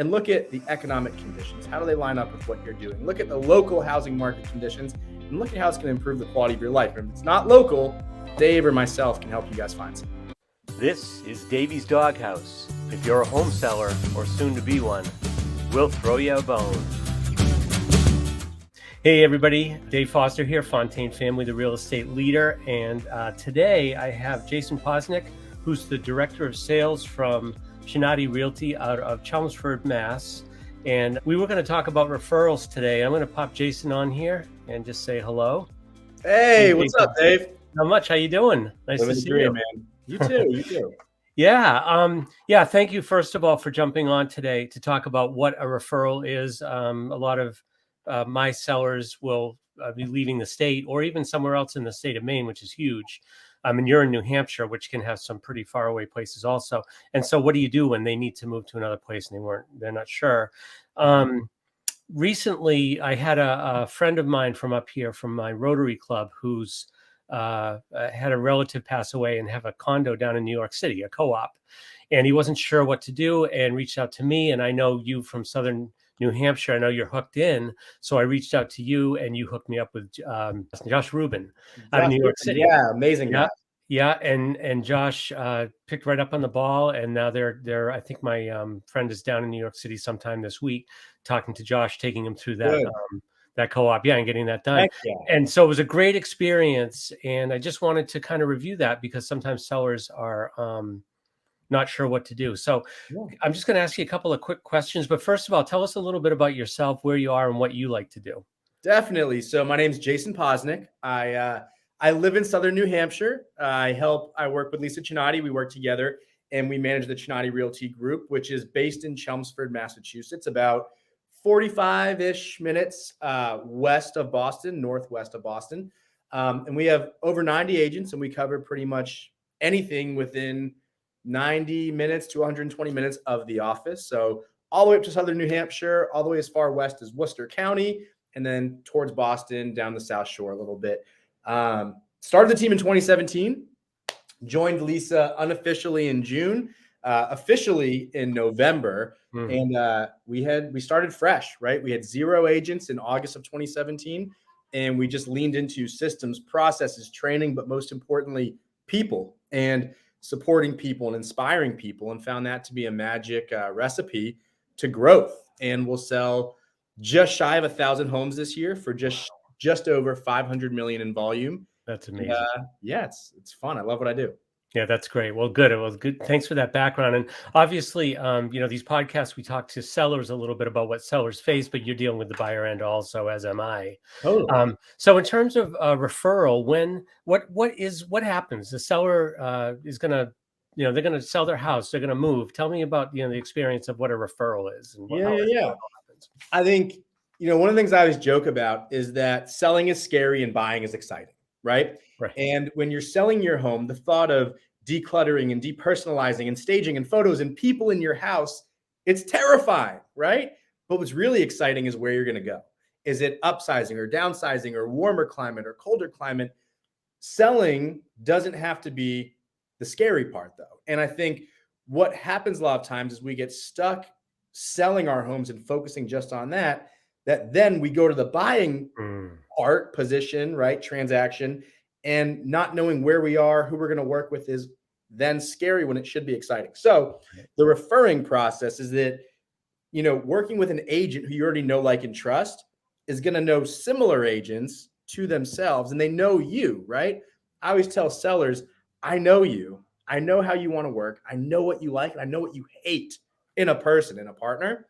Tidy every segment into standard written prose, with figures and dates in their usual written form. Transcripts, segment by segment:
and look at the economic conditions. How do they line up with what you're doing? Look at the local housing market conditions and look at how it's going to improve the quality of your life. And if it's not local, Dave or myself can help you guys find something. This is Davey's Doghouse. If you're a home seller or soon to be one, we'll throw you a bone. Hey everybody, Dave Foster here, Fontaine Family, the real estate leader. And today I have Jason Posnick, who's the director of sales from Chinatti Realty out of Chelmsford, Mass. And we were going to talk about referrals today. I'm going to pop Jason on here and just say hello. Hey, what's up, Dave? Not much. How you doing? Nice to see you, man. You too. You too. Yeah. Thank you, first of all, for jumping on today to talk about what a referral is. A lot of my sellers will be leaving the state or even somewhere else in the state of Maine, which is huge. And you're in New Hampshire, which can have some pretty far away places also. And so what do you do when they need to move to another place and they're not sure? Recently, I had a friend of mine from up here from my Rotary Club who's had a relative pass away and have a condo down in New York City, a co-op. And he wasn't sure what to do and reached out to me. And I know you from Southern New Hampshire. I know you're hooked in. So I reached out to you and you hooked me up with Josh Rubin out of New York City. Yeah, amazing guy. Yeah. And Josh picked right up on the ball. And now they're I think my friend is down in New York City sometime this week, talking to Josh, taking him through that co-op. Yeah. And getting that done. Yeah. And so it was a great experience. And I just wanted to kind of review that because sometimes sellers are not sure what to do. So I'm just going to ask you a couple of quick questions. But first of all, tell us a little bit about yourself, where you are and what you like to do. Definitely. So my name's Jason Posnick. I live in Southern New Hampshire. I work with Lisa Chinatti. We work together and we manage the Chinatti Realty Group, which is based in Chelmsford, Massachusetts, about 45-ish minutes west of Boston, northwest of Boston. And we have over 90 agents and we cover pretty much anything within 90 minutes to 120 minutes of the office. So all the way up to Southern New Hampshire, all the way as far west as Worcester County, and then towards Boston, down the South Shore a little bit. Started the team in 2017, joined Lisa unofficially in June, officially in November. And we started fresh, right? We had 0 agents in August of 2017. And we just leaned into systems, processes, training, but most importantly, people and supporting people and inspiring people, and found that to be a magic recipe to growth. And we'll sell just shy of 1,000 homes this year for just over 500 million in volume. That's amazing. It's fun. I love what I do. Yeah, that's great. Well, good. It was good. Thanks for that background. And obviously, these podcasts, we talk to sellers a little bit about what sellers face, but you're dealing with the buyer end also, as am I. Totally. So in terms of referral, what happens? The seller is going to, they're going to sell their house. They're going to move. Tell me about, the experience of what a referral is. And how happens. I think, one of the things I always joke about is that selling is scary and buying is exciting. Right. And when you're selling your home, the thought of decluttering and depersonalizing and staging and photos and people in your house, it's terrifying. Right. But what's really exciting is where you're going to go. Is it upsizing or downsizing or warmer climate or colder climate? Selling doesn't have to be the scary part, though. And I think what happens a lot of times is we get stuck selling our homes and focusing just on that then we go to the buying part, position, right, transaction, and not knowing where we are, who we're going to work with is then scary when it should be exciting. So the referring process is that, working with an agent who you already know, like, and trust is going to know similar agents to themselves, and they know you, right? I always tell sellers, I know you. I know how you want to work. I know what you like, and I know what you hate in a person, in a partner.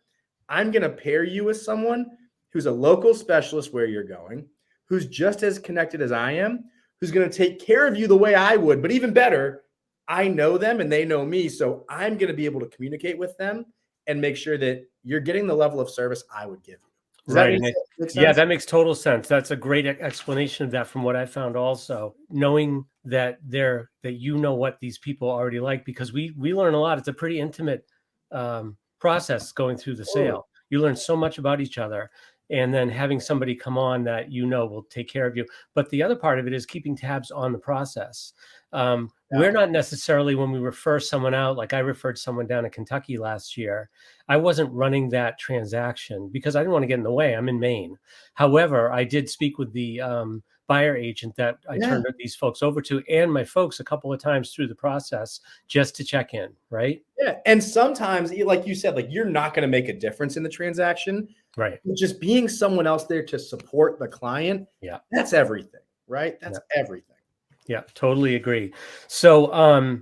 I'm going to pair you with someone who's a local specialist where you're going, who's just as connected as I am, who's going to take care of you the way I would, but even better, I know them and they know me. So I'm going to be able to communicate with them and make sure that you're getting the level of service I would give you. Does that make sense? Yeah, that makes total sense. That's a great explanation of that from what I found also. Knowing that you know what these people already like, because we learn a lot. It's a pretty intimate process going through the sale. You learn so much about each other. and then having somebody come on that will take care of you. But the other part of it is keeping tabs on the process. We're not necessarily, when we refer someone out, like I referred someone down in Kentucky last year, I wasn't running that transaction because I didn't want to get in the way. I'm in Maine. However, I did speak with the buyer agent that I turned these folks over to, and my folks a couple of times through the process just to check in, right? Yeah. And sometimes, like you said, like you're not going to make a difference in the transaction. Right. Just being someone else there to support the client. Yeah. That's everything, right? That's everything. Yeah, totally agree. So,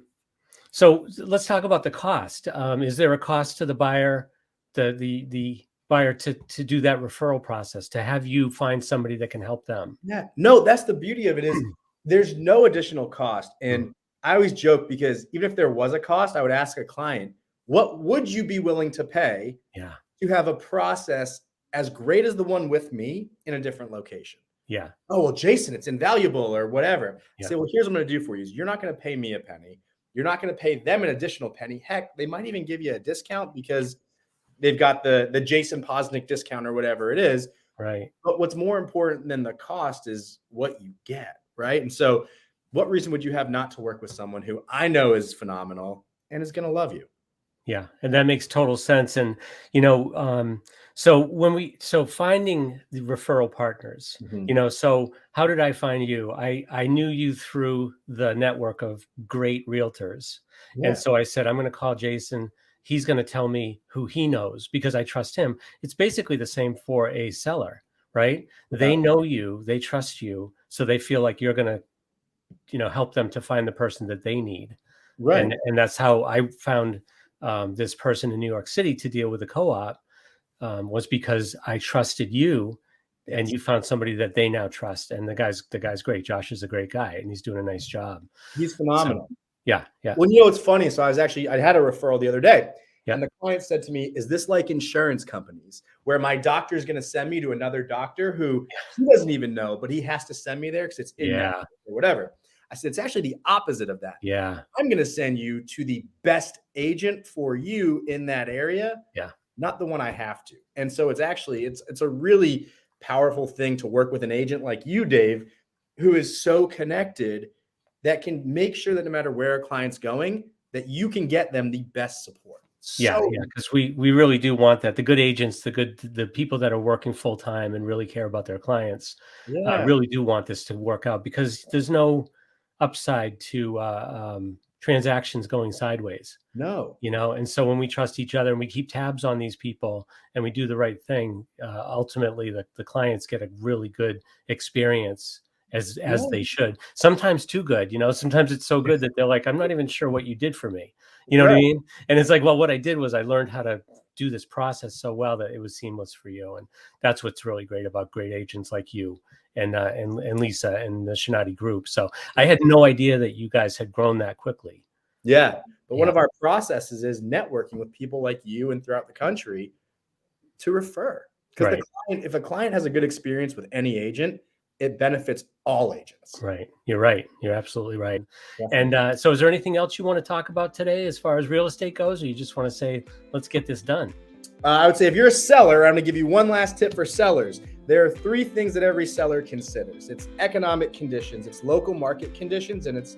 so let's talk about the cost. Is there a cost to the buyer, the buyer to do that referral process, to have you find somebody that can help them? Yeah, no, that's the beauty of it is there's no additional cost. And I always joke because even if there was a cost, I would ask a client, what would you be willing to pay to have a process as great as the one with me in a different location? Yeah. Oh, well, Jason, it's invaluable or whatever. I say, well, here's what I'm going to do for you. You're not going to pay me a penny. You're not going to pay them an additional penny. Heck, they might even give you a discount because they've got the Jason Posnick discount or whatever it is. Right. But what's more important than the cost is what you get. Right. And so what reason would you have not to work with someone who I know is phenomenal and is going to love you? Yeah. And that makes total sense. And, so finding the referral partners, so how did I find you? I knew you through the network of great realtors. Yeah. And so I said, I'm going to call Jason. He's going to tell me who he knows because I trust him. It's basically the same for a seller, right? Yeah. They know you, they trust you. So they feel like you're going to, help them to find the person that they need. Right. And that's how I found this person in New York City to deal with the co-op. Was because I trusted you, and you found somebody that they now trust. And the guy's great. Josh is a great guy, and he's doing a nice job. He's phenomenal. So, yeah. Well, it's funny. So I had a referral the other day, and the client said to me, "Is this like insurance companies where my doctor is going to send me to another doctor who he doesn't even know, but he has to send me there because it's in or whatever?" I said, "It's actually the opposite of that. Yeah, I'm going to send you to the best agent for you in that area. Yeah." Not the one I have to. And so it's a really powerful thing to work with an agent like you, Dave, who is so connected that can make sure that no matter where a client's going, that you can get them the best support. Yeah, because we really do want that. The good agents, the people that are working full time and really care about their clients, really do want this to work out because there's no upside to transactions going sideways. No. And so when we trust each other and we keep tabs on these people and we do the right thing, ultimately the clients get a really good experience as they should. Sometimes too good, sometimes it's so good that they're like, I'm not even sure what you did for me. You know what I mean? And it's like, well, what I did was I learned how to do this process so well that it was seamless for you. And that's what's really great about great agents like you and Lisa and the Chinatti group. So I had no idea that you guys had grown that quickly. Yeah. But one of our processes is networking with people like you and throughout the country to refer. Because if a client has a good experience with any agent, it benefits all agents. Right. You're right. You're absolutely right. Definitely. And so is there anything else you want to talk about today as far as real estate goes, or you just want to say, let's get this done? I would say if you're a seller, I'm going to give you one last tip for sellers. There are 3 things that every seller considers. It's economic conditions, it's local market conditions, and it's,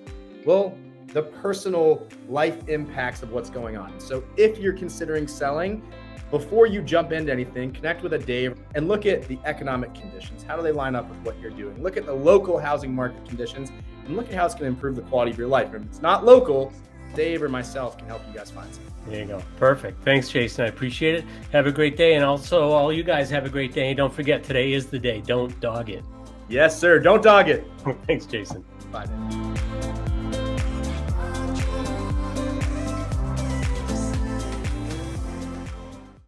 the personal life impacts of what's going on. So if you're considering selling, before you jump into anything, connect with a Dave and look at the economic conditions. How do they line up with what you're doing? Look at the local housing market conditions and look at how it's going to improve the quality of your life. And if it's not local, Dave or myself can help you guys find something. There you go. Perfect. Thanks, Jason. I appreciate it. Have a great day. And also all you guys have a great day. And don't forget, today is the day. Don't dog it. Yes, sir. Don't dog it. Thanks, Jason. Bye, Dave.